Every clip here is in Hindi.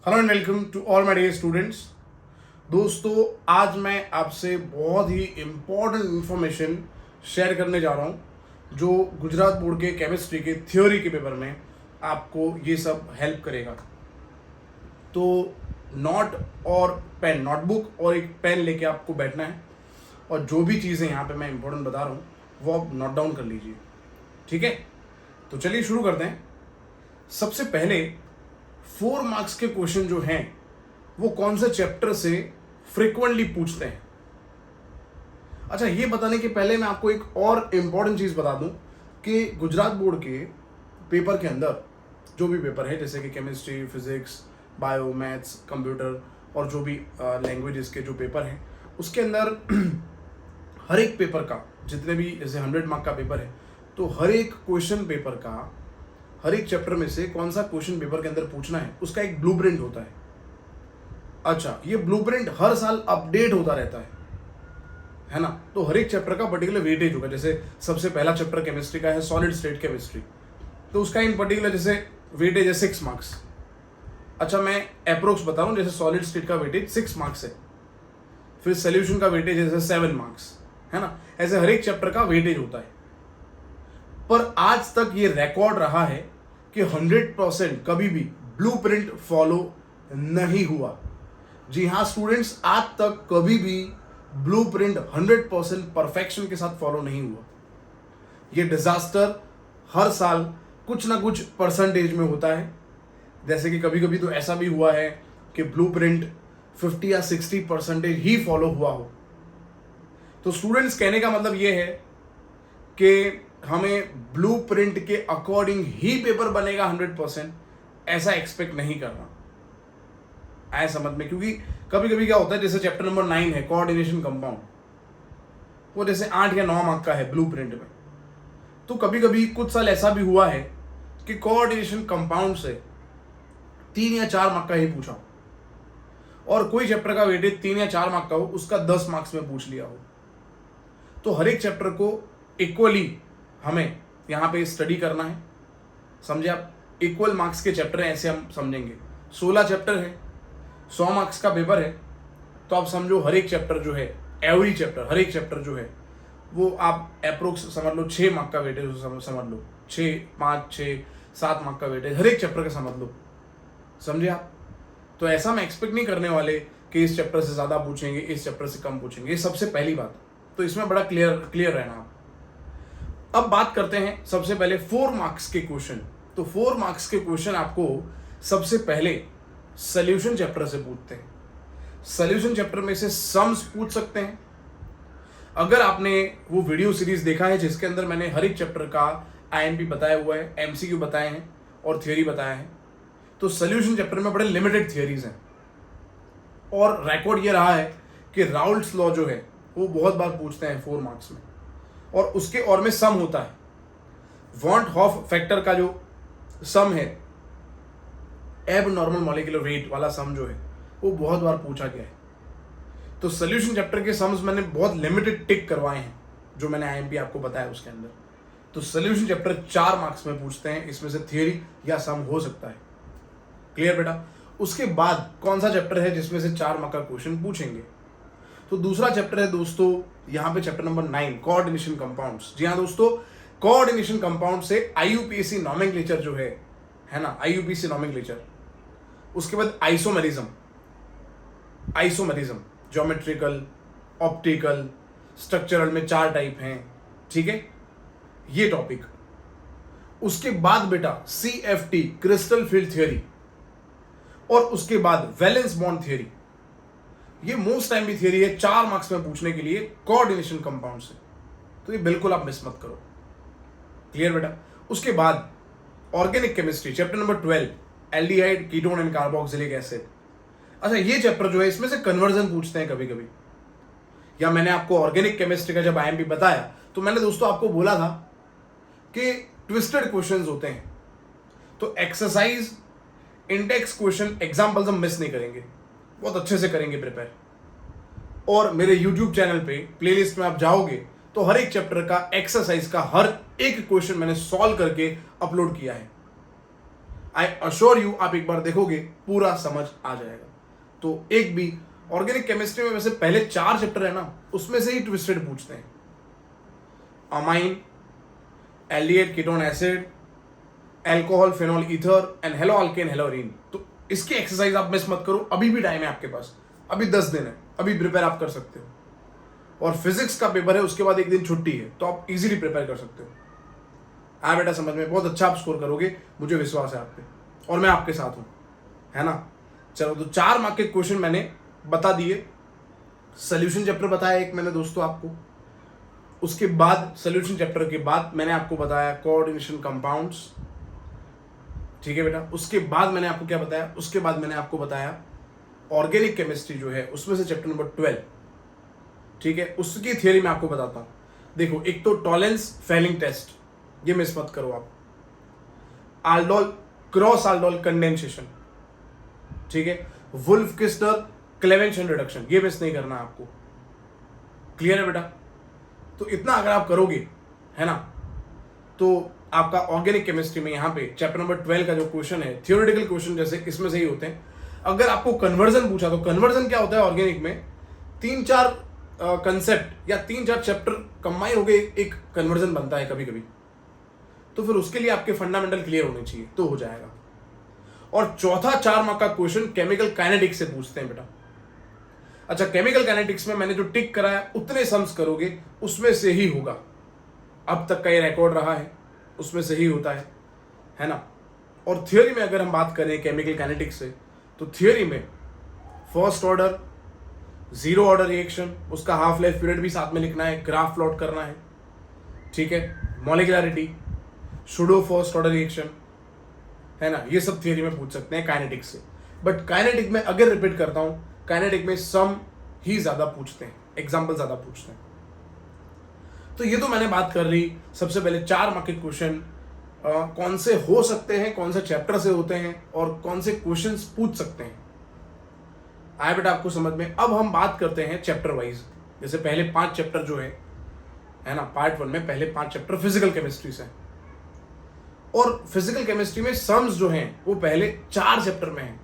Hello and welcome to all my dear students. दोस्तों, आज मैं आपसे बहुत ही इम्पोर्टेंट इंफॉर्मेशन शेयर करने जा रहा हूँ जो गुजरात बोर्ड के केमिस्ट्री के थ्योरी के पेपर में आपको ये सब हेल्प करेगा। तो नोट और पेन, नोटबुक और एक पेन लेके आपको बैठना है और जो भी चीज़ें यहाँ पे मैं इम्पोर्टेंट बता रहा हूँ वो आप नोट डाउन कर लीजिए, ठीक है। तो चलिए शुरू करते हैं। सबसे पहले 4 मार्क्स के क्वेश्चन जो हैं वो कौन से चैप्टर से फ्रिक्वेंटली पूछते हैं। अच्छा, ये बताने के पहले मैं आपको एक और इम्पॉर्टेंट चीज़ बता दूं कि गुजरात बोर्ड के पेपर के अंदर जो भी पेपर है, जैसे कि chemistry, physics, bio, maths, computer और जो भी लैंग्वेजेस के जो पेपर हैं, उसके अंदर हर एक पेपर का, जितने भी जैसे 100 मार्क का पेपर है, तो हर एक क्वेश्चन पेपर का, हर एक चैप्टर में से कौन सा क्वेश्चन पेपर के अंदर पूछना है उसका एक ब्लूप्रिंट होता है। अच्छा, ये ब्लूप्रिंट हर साल अपडेट होता रहता है ना। तो हर एक चैप्टर का पर्टिकुलर वेटेज होगा। जैसे सबसे पहला चैप्टर केमिस्ट्री का है सॉलिड स्टेट केमिस्ट्री, तो उसका इन पर्टिकुलर जैसे वेटेज है 6 मार्क्स। अच्छा, मैं अप्रोक्स बता रहा हूँ, जैसे सॉलिड स्टेट का वेटेज 6 मार्क्स है, फिर सोल्यूशन का वेटेज जैसे 7 मार्क्स है ना। ऐसे हर एक चैप्टर का वेटेज होता है। पर आज तक ये रिकॉर्ड रहा है कि 100% कभी भी ब्लूप्रिंट फॉलो नहीं हुआ। जी हाँ स्टूडेंट्स, आज तक कभी भी ब्लूप्रिंट 100% परफेक्शन के साथ फॉलो नहीं हुआ। ये डिजास्टर हर साल कुछ ना कुछ परसेंटेज में होता है। जैसे कि कभी कभी तो ऐसा भी हुआ है कि ब्लूप्रिंट 50 या 60% ही फॉलो हुआ हो। तो स्टूडेंट्स, कहने का मतलब ये है कि हमें ब्लूप्रिंट के अकॉर्डिंग ही पेपर बनेगा 100%, ऐसा एक्सपेक्ट नहीं करना, आए समझ में। क्योंकि कभी कभी क्या होता है, जैसे चैप्टर नंबर 9 है कोऑर्डिनेशन कंपाउंड, वो जैसे 8 या 9 मार्क का है ब्लूप्रिंट में। तो कभी कभी कुछ साल ऐसा भी हुआ है कि कोऑर्डिनेशन कंपाउंड से 3 या 4 मार्क का ही पूछा हो, और कोई चैप्टर का वेटेज 3 या 4 मार्क का हो, उसका 10 मार्क्स में पूछ लिया हो। तो हर एक चैप्टर को इक्वली हमें यहाँ पे स्टडी करना है, समझे आप। इक्वल मार्क्स के चैप्टर हैं ऐसे हम समझेंगे। 16 चैप्टर है, 100 मार्क्स का पेपर है, तो आप समझो हर एक चैप्टर जो है, एवरी चैप्टर, हर एक चैप्टर जो है वो आप अप्रोक्स समझ लो 6 मार्क का वेटेज समझ लो, 6, 5, 6, 7 मार्क का वेटेज हर एक चैप्टर का समझ लो, समझे आप। तो ऐसा हम एक्सपेक्ट नहीं करने वाले कि इस चैप्टर से ज़्यादा पूछेंगे, इस चैप्टर से कम पूछेंगे। ये सबसे पहली बात, तो इसमें बड़ा क्लियर रहना आप। अब बात करते हैं सबसे पहले 4 मार्क्स के क्वेश्चन। तो 4 मार्क्स के क्वेश्चन आपको सबसे पहले सॉल्यूशन चैप्टर से पूछते हैं। सॉल्यूशन चैप्टर में से सम्स पूछ सकते हैं। अगर आपने वो वीडियो सीरीज देखा है जिसके अंदर मैंने हर एक चैप्टर का आईएमपी बताया हुआ है, एमसीक्यू बताए हैं और थ्योरी बताया है, तो सॉल्यूशन चैप्टर में बड़े लिमिटेड थ्योरीज हैं। और रिकॉर्ड ये रहा है कि राउल्ट्स लॉ जो है वो बहुत बार पूछते हैं 4 मार्क्स में, और उसके और में सम होता है। वॉन्ट हॉफ फैक्टर का जो सम है, एब नॉर्मल मॉलिक्यूलर वेट वाला सम जो है, वो बहुत बार पूछा गया है। तो सॉल्यूशन चैप्टर के सम्स मैंने बहुत लिमिटेड टिक करवाए हैं जो मैंने आईएमपी आपको बताया उसके अंदर। तो सॉल्यूशन चैप्टर 4 मार्क्स में पूछते हैं, इसमें से थियरी या सम हो सकता है। क्लियर बेटा। उसके बाद कौन सा चैप्टर है जिसमें से 4 मार्क का क्वेश्चन पूछेंगे? तो दूसरा चैप्टर है दोस्तों यहाँ पे चैप्टर नंबर 9 कोऑर्डिनेशन कंपाउंड्स। जी हाँ दोस्तों, कोऑर्डिनेशन कंपाउंड से आईयूपीएसी नॉमेनक्लेचर जो है ना, आईयूपीएसी नॉमेनक्लेचर। उसके बाद आइसोमेरिज्म, ज्योमेट्रिकल, ऑप्टिकल, स्ट्रक्चरल में 4 टाइप हैं, ठीक है, ये टॉपिक। उसके बाद बेटा सीएफटी, क्रिस्टल फील्ड थ्योरी, और उसके बाद वैलेंस बॉन्ड थ्योरी। ये मोस्ट टाइम भी थ्योरी है 4 मार्क्स में पूछने के लिए कोऑर्डिनेशन कंपाउंड से, तो ये बिल्कुल आप मिस मत करो। क्लियर बेटा। उसके बाद organic chemistry chapter number 12 aldehyde, ketone and carboxylic acid. अच्छा, ये चैप्टर जो है इसमें से कन्वर्जन पूछते हैं कभी कभी। या मैंने आपको ऑर्गेनिक केमिस्ट्री का जब आईएमपी बताया तो मैंने दोस्तों आपको बोला था कि ट्विस्टेड क्वेश्चंस होते हैं, तो एक्सरसाइज इंडेक्स क्वेश्चन एग्जाम्पल्स हम मिस नहीं करेंगे, बहुत अच्छे से करेंगे प्रिपेयर। और मेरे यूट्यूब चैनल पे प्लेलिस्ट में आप जाओगे तो हर एक चैप्टर का एक्सरसाइज का हर एक क्वेश्चन मैंने सॉल्व करके अपलोड किया है। आई अश्योर यू आप एक बार देखोगे पूरा समझ आ जाएगा। तो एक भी ऑर्गेनिक केमिस्ट्री में वैसे पहले 4 चैप्टर है ना, उसमें से ही ट्विस्टेड पूछते हैं। Amine, aldehyde ketone acid, alcohol phenol ether and halo alkane haloarene. तो इसकी एक्सरसाइज आप मिस मत करो, अभी भी टाइम है आपके पास, अभी 10 दिन है, अभी प्रिपेयर आप कर सकते हो। और फिजिक्स का पेपर है, उसके बाद एक दिन छुट्टी है, तो आप इजीली प्रिपेयर कर सकते हो। बेटा समझ में, बहुत अच्छा आप स्कोर करोगे, मुझे विश्वास है आप पे, और मैं आपके साथ हूं, है ना। चलो, तो 4 मार्क के क्वेश्चन मैंने बता दिए। सोल्यूशन चैप्टर बताया एक मैंने दोस्तों आपको, उसके बाद सोल्यूशन चैप्टर के बाद मैंने आपको बताया कोऑर्डिनेशन कंपाउंड्स, ठीक है बेटा। उसके बाद मैंने आपको क्या बताया, उसके बाद मैंने आपको बताया ऑर्गेनिक केमिस्ट्री जो है उसमें से चैप्टर नंबर 12, ठीक है, उसकी थियरी मैं आपको बताता हूं। देखो, एक तो टॉलेंस फेलिंग टेस्ट, ये मिस मत करो आप। आल्डोल क्रॉस आल्डोल कंडेंसेशन, ठीक है। वुल्फ किस्टर क्लेवेंशन रिडक्शन, ये मिस नहीं करना आपको। क्लियर है बेटा। तो इतना अगर आप करोगे, है ना, तो आपका ऑर्गेनिक केमिस्ट्री में यहाँ पे चैप्टर नंबर 12 का जो क्वेश्चन है, थियोरेटिकल क्वेश्चन जैसे इसमें से ही होते हैं। अगर आपको कन्वर्जन पूछा तो कन्वर्जन क्या होता है ऑर्गेनिक में, 3-4 कंसेप्ट या 3-4 चैप्टर कंबाइन हो गए एक कन्वर्जन बनता है कभी कभी, तो फिर उसके लिए आपके फंडामेंटल क्लियर होने चाहिए, तो हो जाएगा। और चौथा 4 मार्क का क्वेश्चन केमिकल काइनेटिक्स से पूछते हैं बेटा। अच्छा, केमिकल काइनेटिक्स में मैंने जो टिक कराया उतने सम्स करोगे, उसमें से ही होगा। अब तक का ये रिकॉर्ड रहा है, उसमें से ही होता है ना। और थियोरी में अगर हम बात करें केमिकल काइनेटिक्स से, तो थियोरी में first order, zero order reaction, उसका हाफ लाइफ पीरियड भी साथ में लिखना है, ग्राफ प्लॉट करना है, ठीक है। मॉलिक्युलरिटी, सूडो फर्स्ट ऑर्डर रिएक्शन, है ना, ये सब थियोरी में पूछ सकते हैं काइनेटिक्स से। बट काइनेटिक में अगर रिपीट करता हूं, काइनेटिक में सम ही ज्यादा पूछते हैं, एग्जाम्पल ज्यादा पूछते हैं। तो ये तो मैंने बात कर ली। सबसे पहले 4 मार्क के क्वेश्चन कौन से हो सकते हैं, कौन से चैप्टर से होते हैं, और कौन से क्वेश्चंस पूछ सकते हैं, आया बेटा आपको समझ में। अब हम बात करते हैं चैप्टर वाइज। जैसे पहले 5 चैप्टर जो है ना, पार्ट 1 में पहले 5 चैप्टर फिजिकल केमिस्ट्री से, और फिजिकल केमिस्ट्री में सम्स जो हैं वो पहले 4 चैप्टर में हैं।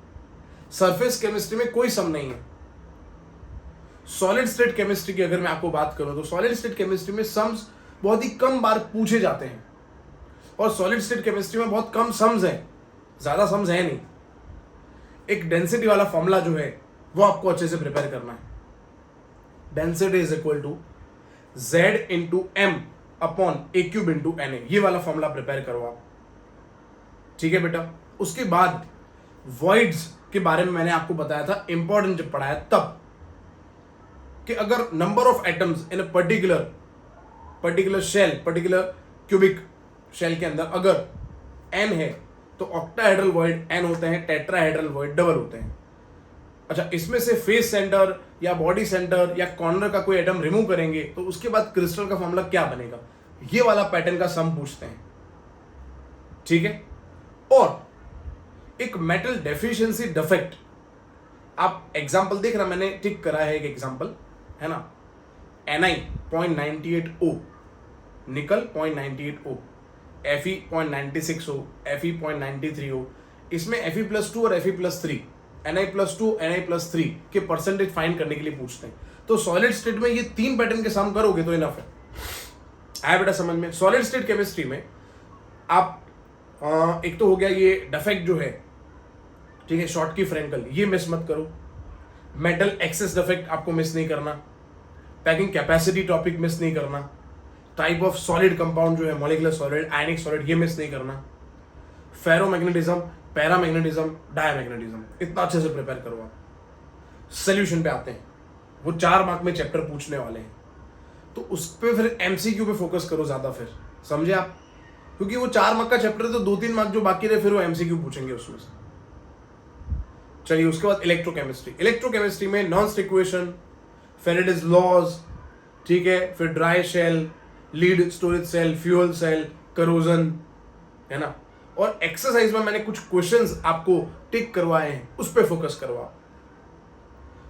सरफेस केमिस्ट्री में कोई सम नहीं है। सॉलिड स्टेट केमिस्ट्री की अगर मैं आपको बात करूं, तो सॉलिड स्टेट केमिस्ट्री में सम्स बहुत ही कम बार पूछे जाते हैं, और सॉलिड स्टेट केमिस्ट्री में बहुत कम सम्स हैं, ज्यादा सम्स है नहीं। एक डेंसिटी वाला फॉर्मूला जो है वो आपको अच्छे से प्रिपेयर करना है। Density is equal to Z into M upon a cube into N A, ये वाला फॉर्मूला प्रिपेयर करो आप, ठीक है बेटा। उसके बाद वॉइड्स के बारे में मैंने आपको बताया था, इंपॉर्टेंट जब पढ़ाया तब, कि अगर number of atoms in a particular shell, particular cubic shell के अंदर अगर n है, तो ऑक्टाहेड्रल वॉइड n होते हैं, टेट्राहेड्रल वॉइड डबल होते हैं। अच्छा, इसमें से फेस सेंटर या बॉडी सेंटर या कॉर्नर का कोई एटम रिमूव करेंगे तो उसके बाद क्रिस्टल का फॉर्मूला क्या बनेगा, ये वाला पैटर्न का सम पूछते हैं, ठीक है। और एक मेटल डेफिशिएंसी डिफेक्ट, आप एग्जांपल देख रहा, मैंने टिक करा है एक एग्जांपल, है ना। Ni 0.98O, निकल 0.98O, Fe 0.96O, Fe 0.93O, इसमें Fe+2 और Fe+3, Ni+2 Ni+3 के परसेंटेज फाइंड करने के लिए पूछते हैं। तो सॉलिड स्टेट में ये 3 पैटर्न के सम करोगे तो इनफ है। आया बेटा समझ में। सॉलिड स्टेट केमिस्ट्री में आप एक तो हो गया ये डिफेक्ट जो है, ठीक है, शॉर्ट की फ्रेंकल, ये मिस मत करो। मेटल एक्सेस डिफेक्ट आपको मिस नहीं करना। पैकिंग कैपेसिटी टॉपिक मिस नहीं करना। टाइप ऑफ सॉलिड कंपाउंड जो है, मॉलिक्यूलर सॉलिड, आयनिक सॉलिड, ये मिस नहीं करना। फेरोमैग्नेटिज्म, पैरामैग्नेटिज्म, डायमैग्नेटिज्म, इतना अच्छे से प्रिपेयर करो आप। सोल्यूशन पे आते हैं, वो 4 मार्क में चैप्टर पूछने वाले हैं, तो उस पर फिर एमसीक्यू पे फोकस करो ज्यादा, फिर समझे आप, क्योंकि वो 4 मार्क का चैप्टर है, तो 2-3 मार्क जो बाकी रहे फिर वो एमसीक्यू पूछेंगे उसमें से। चलिए, उसके बाद इलेक्ट्रोकेमिस्ट्री। इलेक्ट्रोकेमिस्ट्री में नॉन इक्वेशन, फेरेडेज लॉज, ठीक है, फिर dry cell, lead storage cell, fuel cell, corrosion, है ना। और एक्सरसाइज में मैंने कुछ क्वेश्चंस आपको टिक करवाए हैं, उस पर फोकस करवा।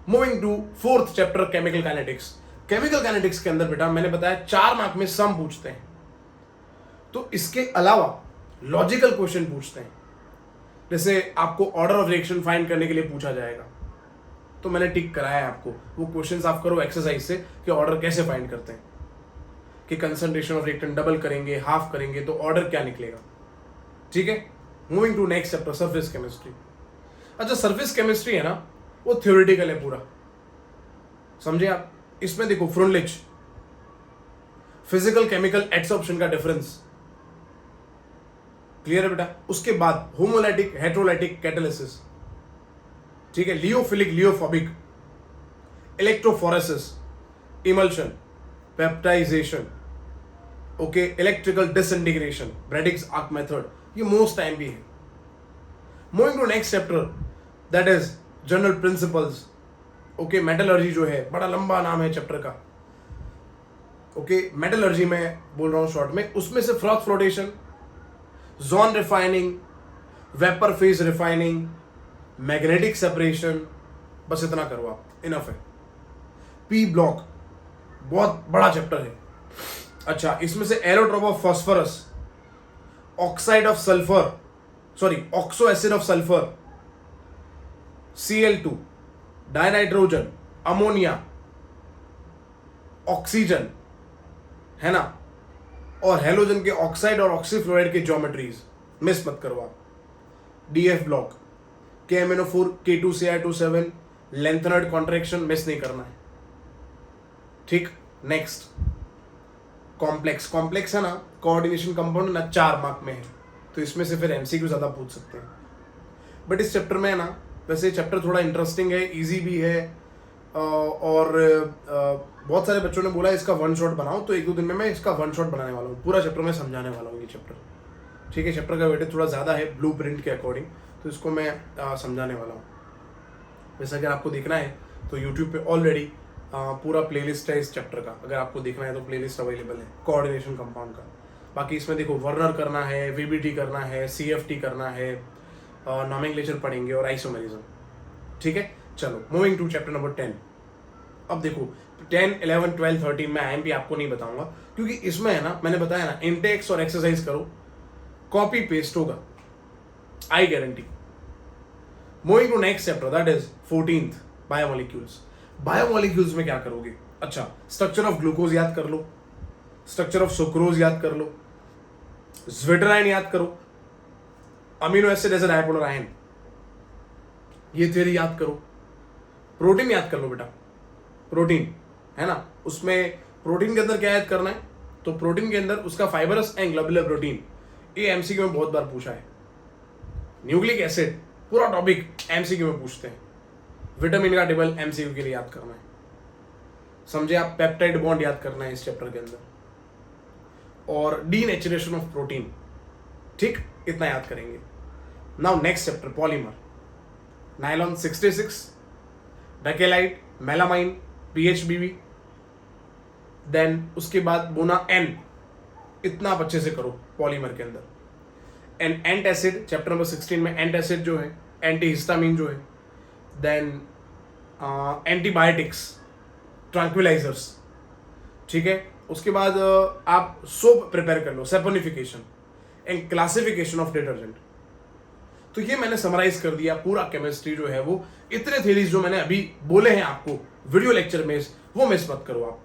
Moving to 4th chapter, chemical kinetics. Chemical kinetics के अंदर बेटा मैंने बताया 4 मार्क में सम पूछते हैं, तो इसके अलावा लॉजिकल क्वेश्चन पूछते हैं। जैसे आपको ऑर्डर ऑफ रिएक्शन फाइंड करने के लिए पूछा जाएगा, तो मैंने टिक कराया है आपको, वो क्वेश्चंस आप करो एक्सरसाइज से कि ऑर्डर कैसे फाइंड करते हैं, कि कंसंट्रेशन ऑफ रिएक्टेंट डबल करेंगे, हाफ करेंगे तो ऑर्डर क्या निकलेगा। ठीक है, moving to next chapter, surface chemistry. अच्छा, सरफेस केमिस्ट्री है ना, वो थ्योरेटिकल है पूरा, समझे आप। इसमें देखो फ्रुनलिच, फिजिकल केमिकल एडसॉर्प्शन का डिफरेंस, क्लियर है बेटा। उसके बाद होमोलाइटिक हेट्रोलाइटिक कैटालिसिस, ठीक है, lyophilic lyophobic, electrophoresis, emulsion, peptization, okay, electrical disintegration, Bredig's arc method, ये मोस्ट टाइम भी है। Moving to next chapter, that is general principles, okay. Metallurgy जो है, बड़ा लंबा नाम है चैप्टर का, ओके। मेटलर्जी में बोल रहा हूं शॉर्ट में, उसमें से froth flotation, zone refining, vapour phase refining, magnetic separation, बस इतना करो आप, इनफ है। पी ब्लॉक बहुत बड़ा चैप्टर है। अच्छा, इसमें से allotrope of phosphorus, oxide of sulphur, sorry oxo acid of sulphur, Cl2, dinitrogen, ammonia, oxygen, है ना, और हेलोजन के ऑक्साइड और ऑक्सीफ्लोराइड के ज्योमेट्रीज मिस मत करो आप। DF block, KMnO4, K2Cl2, lanthanoid contraction miss नहीं करना है, ठीक। नेक्स्ट कॉम्प्लेक्स, कॉम्प्लेक्स है ना, कोऑर्डिनेशन कंपाउंड ना, 4 मार्क में है, तो इसमें से फिर एमसीक्यू ज्यादा पूछ सकते हैं। बट इस चैप्टर में है ना, वैसे चैप्टर थोड़ा इंटरेस्टिंग है, इजी भी है, और बहुत सारे बच्चों ने बोला इसका वन शॉट बनाओ, तो 1-2 दिन में मैं इसका वन शॉट बनाने वाला हूँ, पूरा चैप्टर मैं समझाने वाला हूँ ये चैप्टर, ठीक है। चैप्टर का वेटेज थोड़ा ज़्यादा है ब्लू प्रिंट के अकॉर्डिंग, तो इसको मैं समझाने वाला हूँ। वैसे अगर आपको देखना है तो यूट्यूब पे ऑलरेडी पूरा प्लेलिस्ट है इस चैप्टर का, अगर आपको देखना है तो प्लेलिस्ट अवेलेबल है कोऑर्डिनेशन कंपाउंड का। बाकी इसमें देखो वर्नर करना है, वीबीटी करना है, सीएफटी करना है, नॉमेनक्लेचर पढ़ेंगे और आइसोमेरिज्म, ठीक है। चलो मूविंग टू चैप्टर नंबर 10। अब देखो 10, 11, 12, 13 में आईएमपी आपको नहीं बताऊंगा, क्योंकि इसमें है ना, मैंने बताया ना, इंटेक्स और एक्सरसाइज करो, कॉपी पेस्ट होगा, I guarantee. Moving to next chapter, that is 14th, biomolecules. Biomolecules में क्या करोगे? अच्छा, स्ट्रक्चर ऑफ ग्लूकोज याद कर लो, स्ट्रक्चर ऑफ सुक्रोज याद कर लो, ज्विटराइन याद करो, amino acid as a dipolar ion, ये थ्योरी याद करो, प्रोटीन याद कर लो बेटा, प्रोटीन है ना, उसमें प्रोटीन के अंदर क्या याद करना है, तो प्रोटीन के अंदर उसका फाइबरस एंड ग्लोबुलर प्रोटीन, ये एमसीक्यू में बहुत बार पूछा है। न्यूक्लिक एसिड पूरा टॉपिक एमसीक्यू में पूछते हैं। विटामिन का टेबल एमसीक्यू के लिए याद करना है, समझे आप। पेप्टाइड बॉन्ड याद करना है इस चैप्टर के अंदर, और डीनेचुरेशन ऑफ प्रोटीन, ठीक, इतना याद करेंगे। Now next chapter, polymer, nylon 66, bakelite, melamine, PHBV, then उसके बाद बोना एन, इतना आप अच्छे से करो पॉलीमर के अंदर। एंड एंटासिड, चैप्टर नंबर 16 में एंटासिड जो है, एंटीहिस्टामिन जो है, देन एंटीबायोटिक्स, ट्रैंक्विलाइजर्स, ठीक है। उसके बाद आप सोप प्रिपेयर कर लो, saponification and classification of detergent. तो ये मैंने समराइज कर दिया पूरा केमिस्ट्री जो है वो, इतने थ्योरीज जो मैंने अभी बोले हैं आपको वीडियो लेक्चर में, वो मिस मत करो आप,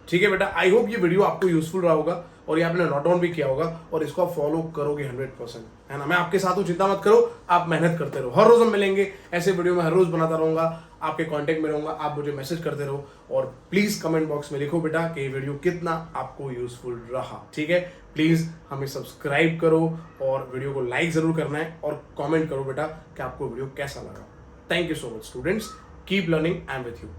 ठीक है बेटा। आई होप ये वीडियो आपको यूजफुल रहा होगा और ये आपने नोट डाउन भी किया होगा और इसको आप फॉलो करोगे 100%, है ना। मैं आपके साथ हूँ, चिंता मत करो, आप मेहनत करते रहो। हर रोज हम मिलेंगे, ऐसे वीडियो में हर रोज बनाता रहूंगा, आपके कांटेक्ट में रहूंगा, आप मुझे मैसेज करते रहो और प्लीज कमेंट बॉक्स में लिखो बेटा कि ये वीडियो कितना आपको यूजफुल रहा, ठीक है। प्लीज हमें सब्सक्राइब करो और वीडियो को लाइक जरूर करना है और कॉमेंट करो बेटा कि आपको वीडियो कैसा लगा। Thank you so much students, keep learning, I am with you.